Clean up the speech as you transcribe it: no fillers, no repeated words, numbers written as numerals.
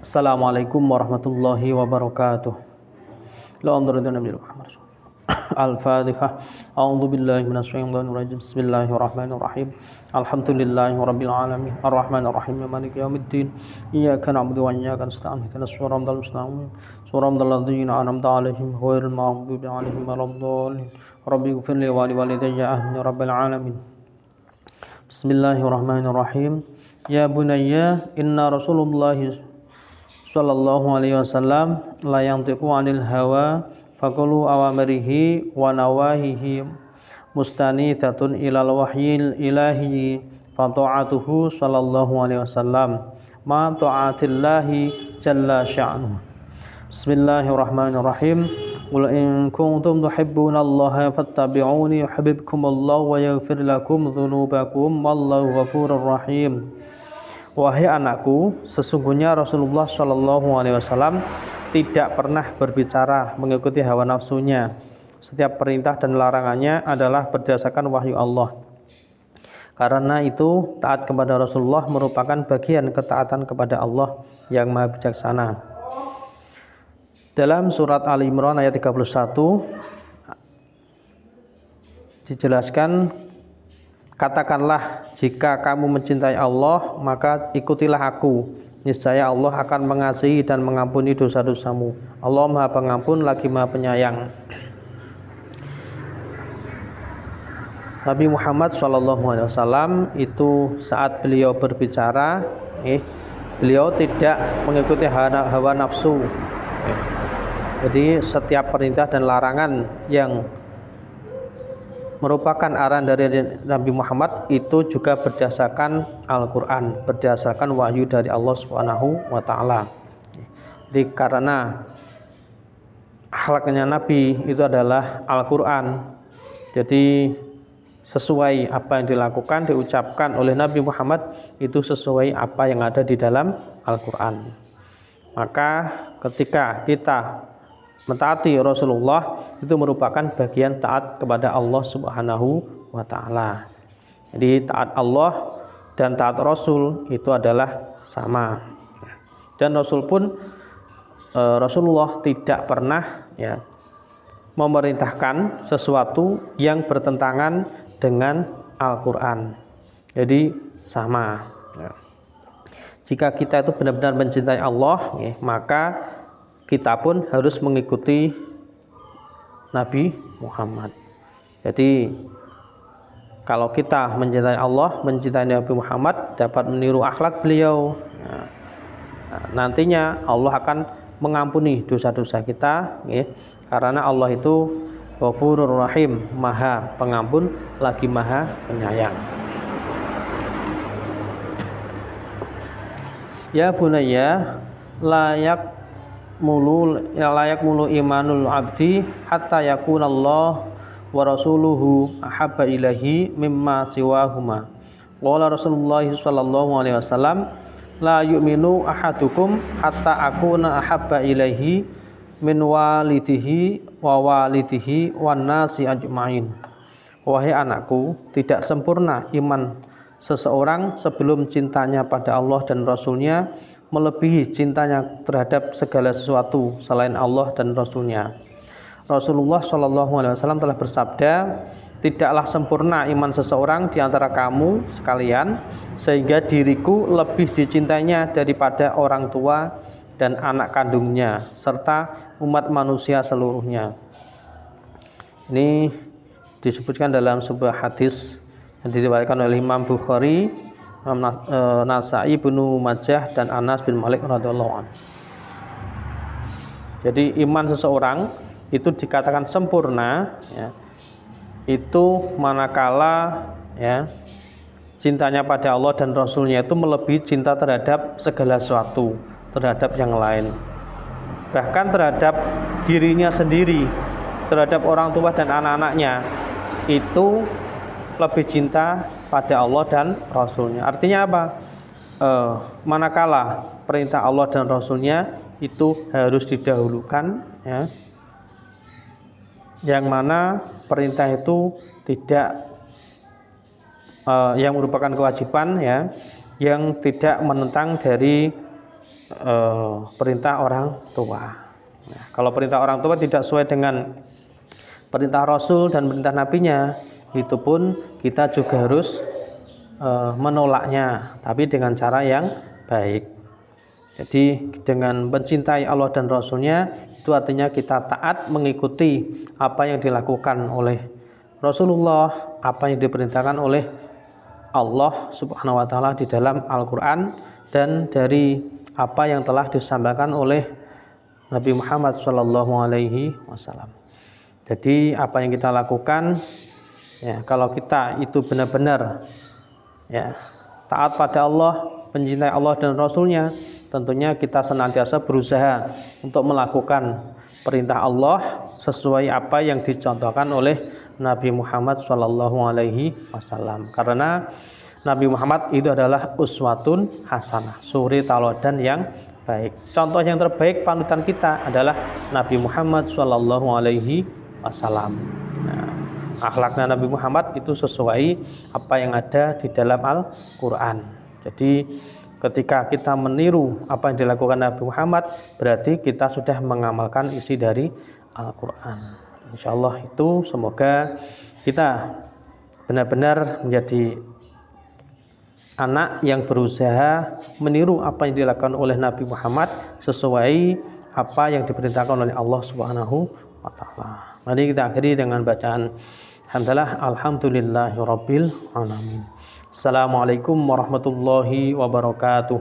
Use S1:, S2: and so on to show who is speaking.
S1: Assalamualaikum warahmatullahi wabarakatuh. Al-Fatihah. A'udzu billahi minasyaitonir rajim. Bismillahirrahmanirrahim. Alhamdulillahirabbil alamin. Arrahmanir rahim. Maliki yaumiddin. Iyyaka na'budu wa iyyaka nasta'in. Ihdinas siratal mustaqim. Siratal ladzina an'amta 'alaihim ghairil maghdubi 'alaihim waladdallin. Rabbighfirli wa liwalidayya amin ya rabbal alamin. Bismillahirrahmanirrahim. Ya bunayya inna Rasulullah sallallahu alaihi wasallam la yantiqu 'anil hawa faqulu awamirihi wa nawahihi mustanidatun ilal wahyil ilahi fa ta'atuhu sallallahu alaihi wasallam ma ta'atillahi jalla sya'nuhu. Bismillahirrahmanirrahim. Qul in kuntum tuhibbunallaha fattabi'uni yuhibbukumullahu wa yaghfir lakum dzunubakum wallahu ghafurur rahim. Wahai anakku, sesungguhnya Rasulullah Shallallahu Alaihi Wasallam tidak pernah berbicara mengikuti hawa nafsunya. Setiap perintah dan larangannya adalah berdasarkan wahyu Allah. Karena itu, taat kepada Rasulullah merupakan bagian ketaatan kepada Allah yang Maha Bijaksana. Dalam surat Ali Imran ayat 31 dijelaskan, katakanlah, jika kamu mencintai Allah, maka ikutilah aku. Niscaya Allah akan mengasihi dan mengampuni dosa-dosamu. Allah Maha Pengampun lagi Maha Penyayang. Nabi Muhammad SAW itu saat beliau berbicara, beliau tidak mengikuti hawa nafsu. Jadi setiap perintah dan larangan yang merupakan arahan dari Nabi Muhammad itu juga berdasarkan Al-Quran, berdasarkan wahyu dari Allah Subhanahu wa Ta'ala. Jadi karena akhlaknya Nabi itu adalah Al-Quran, jadi sesuai apa yang dilakukan, diucapkan oleh Nabi Muhammad itu sesuai apa yang ada di dalam Al-Quran. Maka ketika kita mentaati Rasulullah itu merupakan bagian taat kepada Allah Subhanahu wa Ta'ala. Jadi taat Allah dan taat Rasul itu adalah sama. Dan Rasulullah tidak pernah memerintahkan sesuatu yang bertentangan dengan Al-Quran. Jadi sama. Jika kita itu benar-benar mencintai Allah, maka kita pun harus mengikuti Nabi Muhammad. Jadi kalau kita mencintai Allah, mencintai Nabi Muhammad, dapat meniru akhlak beliau, nantinya Allah akan mengampuni dosa-dosa kita, karena Allah itu Ghafurur Rahim, Maha Pengampun lagi Maha Penyayang. Ya bunayya layak mulu imanul abdi hatta yakunallah wa rasuluhu ahabba ilahi mimma siwahuma. Qala Rasulullah sallallahu alaihi wasallam la yu'minu ahadukum hatta akuna ahabba ilaihi min walidihi wa walidihi wan nasi ajmain. Wahai anakku, tidak sempurna iman seseorang sebelum cintanya pada Allah dan Rasulnya melebihi cintanya terhadap segala sesuatu selain Allah dan Rasulnya. Rasulullah SAW telah bersabda, tidaklah sempurna iman seseorang di antara kamu sekalian sehingga diriku lebih dicintainya daripada orang tua dan anak kandungnya serta umat manusia seluruhnya. Ini disebutkan dalam sebuah hadis yang diriwayatkan oleh Imam Bukhari, Nasai, Ibnu Majah dan Anas bin Malik radhiyallahu anhu. Jadi iman seseorang itu dikatakan sempurna, itu manakala cintanya pada Allah dan Rasulnya itu melebihi cinta terhadap segala sesuatu, terhadap yang lain, bahkan terhadap dirinya sendiri, terhadap orang tua dan anak-anaknya itu lebih cinta pada Allah dan Rasulnya. Artinya apa? Manakala perintah Allah dan Rasulnya itu harus didahulukan, yang mana perintah itu tidak yang merupakan kewajiban, yang tidak menentang dari perintah orang tua. Nah, kalau perintah orang tua tidak sesuai dengan perintah Rasul dan perintah Nabinya, itu pun kita juga harus menolaknya, tapi dengan cara yang baik. Jadi dengan mencintai Allah dan Rasulnya, itu artinya kita taat mengikuti apa yang dilakukan oleh Rasulullah, apa yang diperintahkan oleh Allah Subhanahu wa taala di dalam Al-Qur'an, dan dari apa yang telah disampaikan oleh Nabi Muhammad SAW. Jadi apa yang kita lakukan, ya, kalau kita itu benar-benar ya taat pada Allah, mencintai Allah dan Rasulnya, tentunya kita senantiasa berusaha untuk melakukan perintah Allah sesuai apa yang dicontohkan oleh Nabi Muhammad SAW. Karena Nabi Muhammad itu adalah uswatun hasanah, suri teladan yang baik. Contoh yang terbaik panutan kita adalah Nabi Muhammad SAW. Nah, akhlaknya Nabi Muhammad itu sesuai apa yang ada di dalam Al-Quran. Jadi ketika kita meniru apa yang dilakukan Nabi Muhammad, berarti kita sudah mengamalkan isi dari Al-Quran. Insya Allah itu semoga kita benar-benar menjadi anak yang berusaha meniru apa yang dilakukan oleh Nabi Muhammad sesuai apa yang diperintahkan oleh Allah Subhanahu wa taala. Mari kita akhiri dengan bacaan hamdalah alhamdulillahirabbil alamin. Assalamualaikum warahmatullahi wabarakatuh.